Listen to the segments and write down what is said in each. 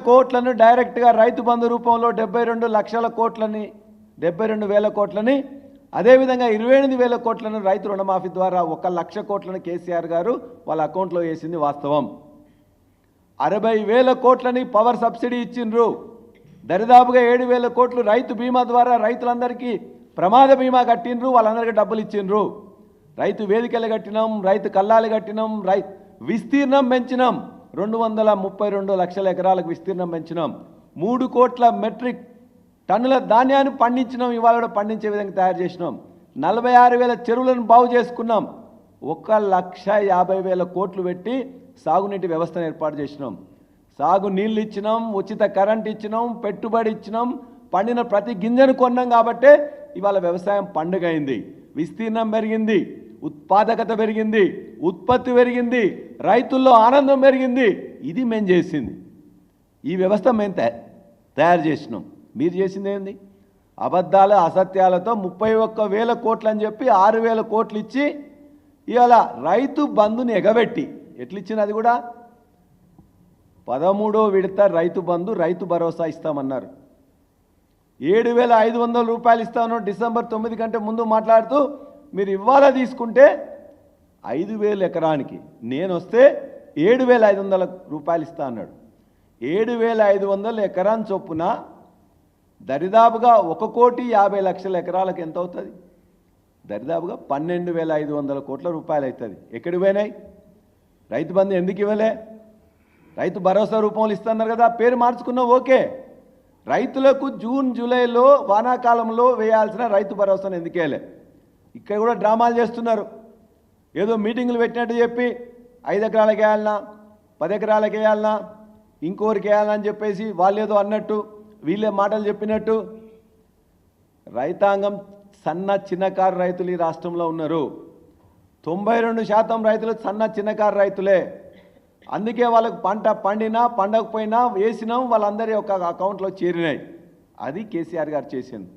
కోట్లను డైరెక్ట్గా రైతు బంధు రూపంలో 72 లక్షల కోట్లని 72 వేల కోట్లని అదేవిధంగా 28 వేల కోట్లను రైతు రుణమాఫీ ద్వారా 1 లక్ష కోట్లను కేసీఆర్ గారు వాళ్ళ అకౌంట్లో వేసింది వాస్తవం. 60 వేల కోట్లని పవర్ సబ్సిడీ ఇచ్చిండ్రు. దరిదాపుగా 7 వేల కోట్లు రైతు బీమా ద్వారా రైతులందరికీ ప్రమాద బీమా కట్టిండ్రు, వాళ్ళందరికీ డబ్బులు ఇచ్చిండ్రు. రైతు వేదికలు కట్టినాం, రైతు కల్లాలు కట్టినాం, విస్తీర్ణం పెంచినాం. 232 లక్షల ఎకరాలకు విస్తీర్ణం పెంచినాం. 3 కోట్ల మెట్రిక్ టన్నుల ధాన్యాన్ని పండించినాం, ఇవాళ కూడా పండించే విధంగా తయారు చేసినాం. 46,000 చెరువులను బాగు చేసుకున్నాం. 1,50,000 కోట్లు పెట్టి సాగునీటి వ్యవస్థను ఏర్పాటు చేసినాం. సాగు నీళ్ళు ఇచ్చినాం, ఉచిత కరెంట్ ఇచ్చినాం, పెట్టుబడి ఇచ్చినాం, పండిన ప్రతి గింజను కొన్నాం. కాబట్టే ఇవాళ వ్యవసాయం పండుగ అయింది, విస్తీర్ణం పెరిగింది, ఉత్పాదకత పెరిగింది, ఉత్పత్తి పెరిగింది, రైతుల్లో ఆనందం పెరిగింది. ఇది మేము చేసింది. ఈ వ్యవస్థ మేము తయారు చేసినాం. మీరు చేసింది ఏంది? అబద్ధాల అసత్యాలతో 31,000 కోట్లు అని చెప్పి 6,000 కోట్లు ఇచ్చి ఇవాళ రైతు బంధుని ఎగబెట్టి ఎట్లిచ్చింది? అది కూడా 13వ విడత రైతు బంధు, రైతు భరోసా ఇస్తామన్నారు. 7,500 రూపాయలు ఇస్తాను డిసెంబర్ 9 కంటే ముందు మాట్లాడుతూ, మీరు ఇవాళ తీసుకుంటే 5,000 ఎకరానికి, నేను వస్తే 7,500 రూపాయలు ఇస్తా అన్నాడు. 7,500 ఎకరాన్ని చొప్పున దరిదాపుగా 1,50,00,000 ఎకరాలకు ఎంత అవుతుంది? దరిదాపుగా 12,500 కోట్ల రూపాయలు అవుతుంది. ఎక్కడికి పోయినాయి? రైతు బంధు ఎందుకు ఇవ్వలే? రైతు భరోసా రూపంలో ఇస్తున్నారు కదా, పేరు మార్చుకున్నావు ఓకే. రైతులకు జూన్ జూలైలో వానాకాలంలో వేయాల్సిన రైతు భరోసాను ఎందుకు వేయలే? ఇక్కడ కూడా డ్రామాలు చేస్తున్నారు. ఏదో మీటింగులు పెట్టినట్టు చెప్పి 5 ఎకరాలకు వేయాలన్నా, 10 ఎకరాలకు వేయాలన్నా, ఇంకోరికి వేయాలన్నా అని చెప్పేసి వాళ్ళు ఏదో అన్నట్టు, వీళ్ళే మాటలు చెప్పినట్టు. రైతాంగం సన్న చిన్నకారు రైతులు ఈ రాష్ట్రంలో ఉన్నారు. 92% రైతులు సన్న చిన్నకారు రైతులే. అందుకే వాళ్ళకు పంట పండినా పండకపోయినా వేసినాం, వాళ్ళందరి యొక్క అకౌంట్లో చేరినాయి. అది కేసీఆర్ గారు చేసింది.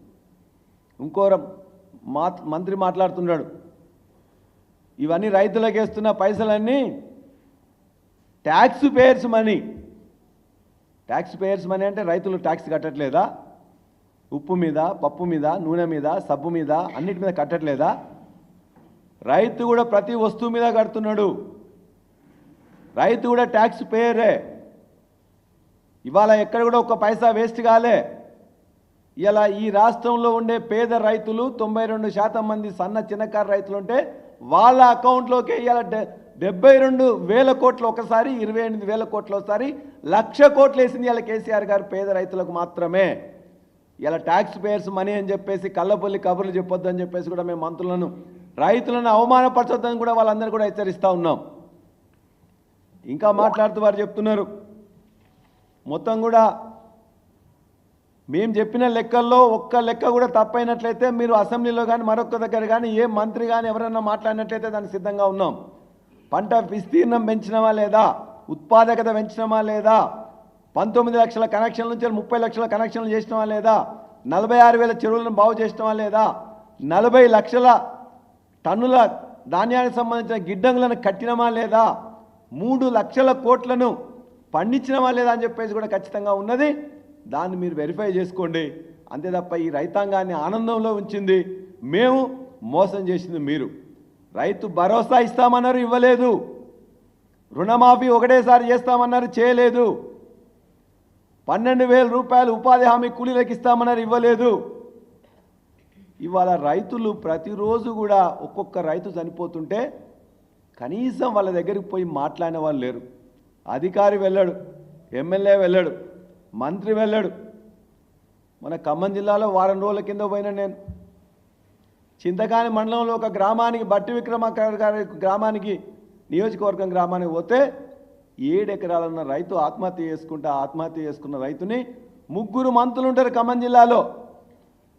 ఇంకో మంత్రి మాట్లాడుతున్నాడు, ఇవన్నీ రైతులకు వేస్తున్న పైసలన్నీ tax payers money. Tax payers money అంటే రైతులు ట్యాక్స్ కట్టట్లేదా? ఉప్పు మీద, పప్పు మీద, నూనె మీద, సబ్బు మీద, అన్నిటి మీద కట్టట్లేదా? రైతు కూడా ప్రతి వస్తువు మీద కడుతున్నాడు. రైతు కూడా ట్యాక్స్ పేయరే. ఇవాళ ఎక్కడ కూడా ఒక పైసా వేస్ట్ కాలే. ఇలా ఈ రాష్ట్రంలో ఉండే పేద రైతులు 92% మంది సన్న చిన్నకారు రైతులు ఉంటే వాళ్ళ అకౌంట్లోకి ఇవాళ 72,000 కోట్లు ఒకసారి, 28,000 కోట్లు ఒకసారి, 1,00,000 కోట్లు వేసింది ఇలా కేసీఆర్ గారు పేద రైతులకు మాత్రమే. ఇలా ట్యాక్స్ పేయర్స్ మనీ అని చెప్పేసి కళ్ళబొల్లి కబుర్లు చెప్పొద్దు అని చెప్పేసి కూడా మేము మంత్రులను, రైతులను అవమానపరచొద్దని కూడా వాళ్ళందరూ కూడా హెచ్చరిస్తూ ఉన్నాం. ఇంకా మాట్లాడుతూ వారు చెప్తున్నారు, మొత్తం కూడా మేము చెప్పిన లెక్కల్లో ఒక్క లెక్క కూడా తప్పైనట్లయితే మీరు అసెంబ్లీలో కానీ మరొక దగ్గర కానీ ఏ మంత్రి కానీ ఎవరైనా మాట్లాడినట్లయితే దానికి సిద్ధంగా ఉన్నాం. పంట విస్తీర్ణం పెంచినమా లేదా? ఉత్పాదకత పెంచినమా లేదా? 19 లక్షల కనెక్షన్ల నుంచి 30 లక్షల కనెక్షన్లు చేసినమా లేదా? 46,000 చెరువులను బాగు చేసినమా లేదా? 40 లక్షల టన్నుల ధాన్యానికి సంబంధించిన గిడ్డంగులను కట్టినమా లేదా? 3 లక్షల కోట్లను పండించినమా లేదా అని చెప్పేసి కూడా ఖచ్చితంగా ఉన్నది. దాన్ని మీరు వెరిఫై చేసుకోండి. అంతే తప్ప ఈ రైతాంగాన్ని ఆనందంలో ఉంచింది మేము, మోసం చేసింది మీరు. రైతు భరోసా ఇస్తామన్నారు, ఇవ్వలేదు. రుణమాఫీ ఒకటేసారి చేస్తామన్నారు, చేయలేదు. 12,000 రూపాయలు ఉపాధి హామీ కూలీలకు ఇస్తామన్నారు, ఇవ్వలేదు. ఇవాళ రైతులు ప్రతిరోజు కూడా ఒక్కొక్క రైతు చనిపోతుంటే కనీసం వాళ్ళ దగ్గరికి పోయి మాట్లాడిన వాళ్ళు లేరు. అధికారి వెళ్ళాడు, ఎమ్మెల్యే వెళ్ళాడు, మంత్రి వెళ్ళాడు. మన ఖమ్మం జిల్లాలో వారం రోజుల కింద పోయినా నేను చింతకాని మండలంలో ఒక గ్రామానికి, బట్టి విక్రమార్క గారి గ్రామానికి, నియోజకవర్గం గ్రామానికి పోతే 7 ఎకరాలున్న రైతు ఆత్మహత్య చేసుకున్న రైతుని 3 మంత్రులు ఉంటారు ఖమ్మం జిల్లాలో.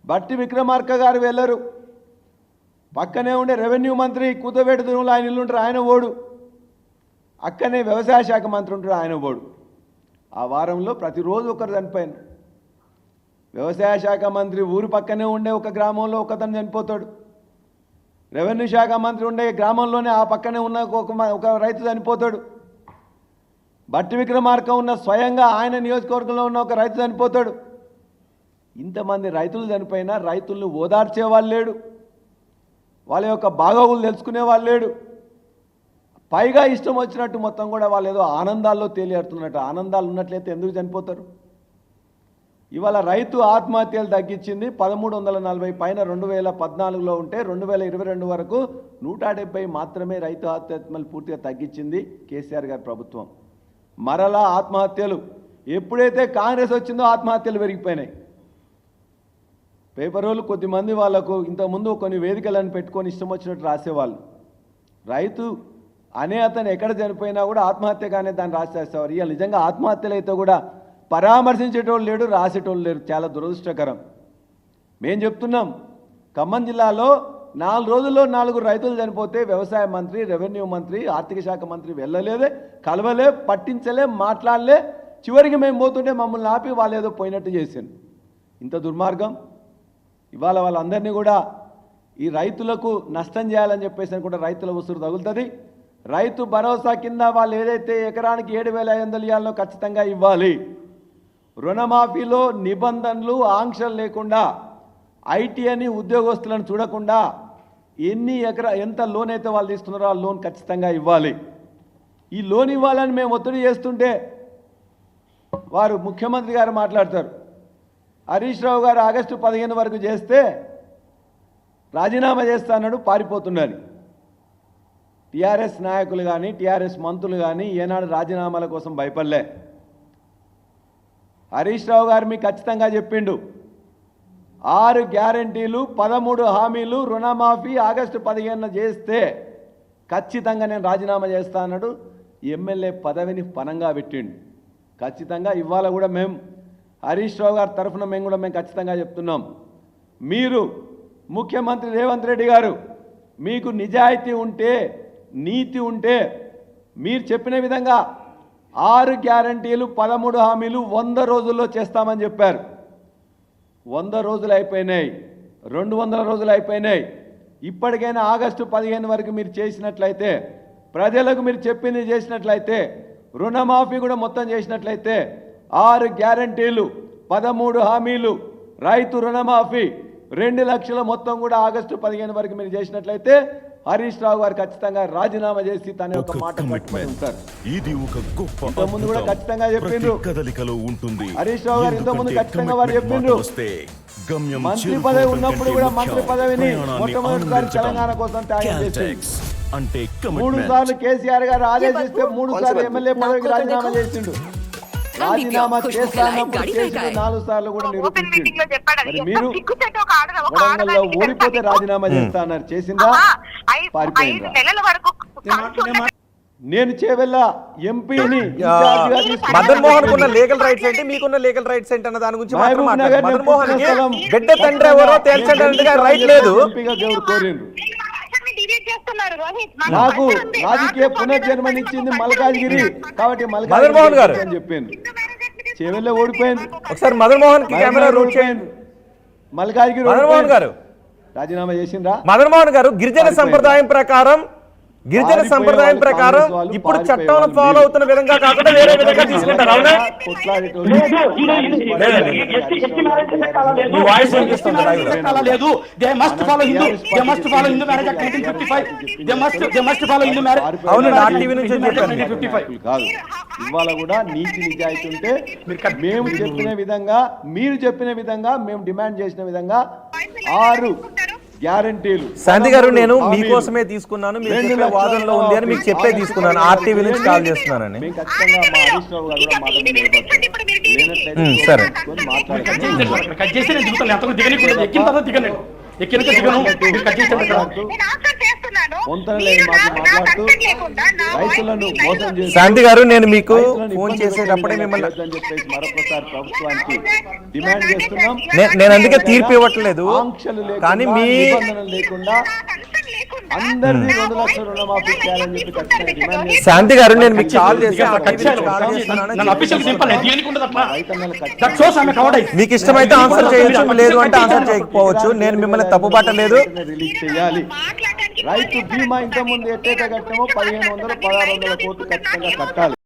బట్టి విక్రమార్క గారు వెళ్ళరు. పక్కనే ఉండే రెవెన్యూ మంత్రి కూతవేటి దుర్గంలో ఆయన ఇల్లు ఉంటారు, ఆయన ఓడు. అక్కనే వ్యవసాయ శాఖ మంత్రి ఉంటాడు, ఆయన ఓడు. ఆ వారంలో ప్రతిరోజు ఒకరు చనిపోయాను. వ్యవసాయ శాఖ మంత్రి ఊరు పక్కనే ఉండే ఒక గ్రామంలో ఒకతను చనిపోతాడు. రెవెన్యూ శాఖ మంత్రి ఉండే గ్రామంలోనే ఆ పక్కనే ఉన్న ఒక రైతు చనిపోతాడు. బట్టి విక్రమార్క ఉన్న స్వయంగా ఆయన నియోజకవర్గంలో ఉన్న ఒక రైతు చనిపోతాడు. ఇంతమంది రైతులు చనిపోయినా రైతులను ఓదార్చే వాళ్ళు లేడు, వాళ్ళ యొక్క బాగోగులు తెలుసుకునే వాళ్ళు లేడు. పైగా ఇష్టం వచ్చినట్టు మొత్తం కూడా వాళ్ళు ఏదో ఆనందాల్లో తేలియాడుతున్నట్టు. ఆనందాలు ఉన్నట్లయితే ఎందుకు చనిపోతారు? ఇవాళ రైతు ఆత్మహత్యలు తగ్గించింది 1340 పైన 2014లో ఉంటే 2022 వరకు 170 మాత్రమే రైతు ఆత్మహత్యలు పూర్తిగా తగ్గించింది కేసీఆర్ గారి ప్రభుత్వం. మరలా ఆత్మహత్యలు ఎప్పుడైతే కాంగ్రెస్ వచ్చిందో ఆత్మహత్యలు పెరిగిపోయినాయి. పేపర్ వాళ్ళు కొద్దిమంది వాళ్ళకు ఇంతకుముందు కొన్ని వేదికలను పెట్టుకొని ఇష్టం వచ్చినట్టు రాసేవాళ్ళు. రైతు అనే అతను ఎక్కడ చనిపోయినా కూడా ఆత్మహత్యగానే దాన్ని రాసేసేవారు. ఇవాళ నిజంగా ఆత్మహత్యలు అయితే కూడా పరామర్శించేటోళ్ళు లేడు, రాసేటోళ్ళు లేరు. చాలా దురదృష్టకరం. మేం చెప్తున్నాం, ఖమ్మం జిల్లాలో 4 రోజుల్లో 4 రైతులు చనిపోతే వ్యవసాయ మంత్రి, రెవెన్యూ మంత్రి, ఆర్థిక శాఖ మంత్రి వెళ్ళలేదే, కలవలే, పట్టించలే, మాట్లాడలే. చివరికి మేము పోతుంటే మమ్మల్ని ఆపి వాళ్ళు ఏదో పోయినట్టు చేశాను. ఇంత దుర్మార్గం. ఇవాళ వాళ్ళందరినీ కూడా ఈ రైతులకు నష్టం చేయాలని చెప్పేసి కూడా రైతుల ఉసురు తగులుతుంది. రైతు భరోసా కింద వాళ్ళు ఏదైతే ఎకరానికి 7,500 ఇవ్వాలో ఖచ్చితంగా ఇవ్వాలి. రుణమాఫీలో నిబంధనలు, ఆంక్షలు లేకుండా, ఐటీ అని ఉద్యోగస్తులను చూడకుండా ఎంత లోన్ అయితే వాళ్ళు తీసుకున్నారో ఆ లోన్ ఖచ్చితంగా ఇవ్వాలి. ఈ లోన్ ఇవ్వాలని మేము ఒత్తిడి చేస్తుంటే వారు ముఖ్యమంత్రి గారు మాట్లాడతారు. హరీష్ రావు గారు ఆగస్టు 15 వరకు చేస్తే రాజీనామా చేస్తానన్నాడు, పారిపోతున్నాడు. టీఆర్ఎస్ నాయకులు కానీ టీఆర్ఎస్ మంత్రులు కానీ ఏనాడు రాజీనామాల కోసం భయపడలే. హరీష్ రావు గారు మీకు ఖచ్చితంగా చెప్పిండు, 6 గ్యారంటీలు, 13 హామీలు, రుణమాఫీ ఆగస్టు 15 చేస్తే ఖచ్చితంగా నేను రాజీనామా చేస్తా అన్నాడు. ఎమ్మెల్యే పదవిని పనంగా పెట్టిండు. ఖచ్చితంగా ఇవాళ కూడా మేము హరీష్ రావు గారి తరఫున మేము ఖచ్చితంగా చెప్తున్నాం, మీరు ముఖ్యమంత్రి రేవంత్ రెడ్డి గారు మీకు నిజాయితీ ఉంటే, నీతి ఉంటే మీరు చెప్పిన విధంగా 6 గ్యారంటీలు, 13 హామీలు 100 రోజుల్లో చేస్తామని చెప్పారు. 100 రోజులు అయిపోయినాయి, 200 రోజులు అయిపోయినాయి. ఇప్పటికైనా ఆగస్టు 15 వరకు మీరు చేసినట్లయితే, ప్రజలకు మీరు చెప్పింది చేసినట్లయితే, రుణమాఫీ కూడా మొత్తం చేసినట్లయితే, 6 గ్యారంటీలు, 13 హామీలు, రైతు రుణమాఫీ 2 లక్షల మొత్తం కూడా ఆగస్టు 15 వరకు మీరు చేసినట్లయితే హరీష్ రావు గారు ఖచ్చితంగా రాజీనామా చేసి తన యొక్క మాట కట్టుకొని ఉంటారు. ఇది ఒక గొప్ప ఇంతకుముందు కూడా ఖచ్చితంగా చెప్పిండ్రు కదలికలో ఉంటుంది. హరీష్ రావు గారు ఇంతకుముందు ఖచ్చితంగా వారు చెప్పిండ్రు, మంత్రి పదవి ఉన్నప్పుడు కూడా మంత్రి పదవిని మొట్టమొదటిసారి తెలంగాణ కోసం త్యాగం చేసింది. అంటే 3 సార్లు కేసీఆర్ గారు ఆదేశిస్తే 3 సార్లు ఎమ్మెల్యే పదవికి రాజీనామా చేసిండు. రాజీనామా చేస్తానప్పుడు చేసిన 4 సార్లు కూడా నిరూపించింది. మరి మీరు వరంగల్లో ఓడిపోతే రాజీనామా చేస్తా అన్నారు, చేసిందా? పారిపోయిందా? నేను చేవెళ్ళ ఎంపీని మదన్ మోహన్ కున్న లీగల్ రైట్స్ ఏంటి, మీకున్న లీగల్ రైట్స్ ఏంటి అన్న దాని గురించి మదన్ మోహన్ బిడ్డ తండ్రి ఎవరో తేల్చడానికి రైట్ లేదు. ఎంపీగా కోరిండ్రు. నాకు రాజకీయ పునర్జన్మనిచ్చింది మల్కాజ్గిరి కాబట్టి మదన్ మోహన్ గారు అని చెప్పాను. చేవెళ్ళ ఓడిపోయింది. ఒకసారి మదన్ మోహన్ కి కెమెరా రూట్ చేయండి. మల్కాజ్గిరి మదన్ మోహన్ గారు రాజీనామా చేసిండ్రా? మదన్ మోహన్ గారు గిరిజన సంప్రదాయం ప్రకారం ఇప్పుడు చట్టంలో ఫాలో అవుతున్న విధంగా కాకుండా వేరే విధంగా తీసుకుంటారు. అవునా? అవును, నా టీవీ నుంచి కాదు. ఇవాళ కూడా నీతి నిజాయితీ ఉంటే మేము చెప్పిన విధంగా, మీరు చెప్పిన విధంగా, మేము డిమాండ్ చేసిన విధంగా 6 గ్యారంటీలు. శాంతి గారు, నేను మీకోసమే తీసుకున్నాను, మీరు చెప్పే వాదనలో ఉంది అని మీకు చెప్పే తీసుకున్నాను. ఆర్టీవీ నుంచి కాల్ చేస్తున్నానని. సరే, శాంతి గారు, నేను మీకు ఫోన్ చేసేటప్పుడే మిమ్మల్ని మరొకసారి ప్రభుత్వానికి డిమాండ్ చేస్తున్నాం. నేను అందుకే తీర్పు ఇవ్వట్లేదు, కానీ మీ లేకుండా అందరినీ 2 లక్షల రుణమాఫీ చేయాలని చెప్పి ఖచ్చితంగా డిమాండ్ చేస్తున్నాం. శాంతి గారు, నేను మీకు కాల్ చేసి మీకు ఇష్టమైతే ఆన్సర్ చేయొచ్చు, లేదు అంటే ఆన్సర్ చేయకపోవచ్చు. నేను మిమ్మల్ని తప్పుపట్టలేదు. రిలీజ్ చేయాలి. రైతు బీమా ఇంత ముందు ఎట్టేట కట్టామో 1500, 1600 కోట్లు ఖచ్చితంగా కట్టాలి.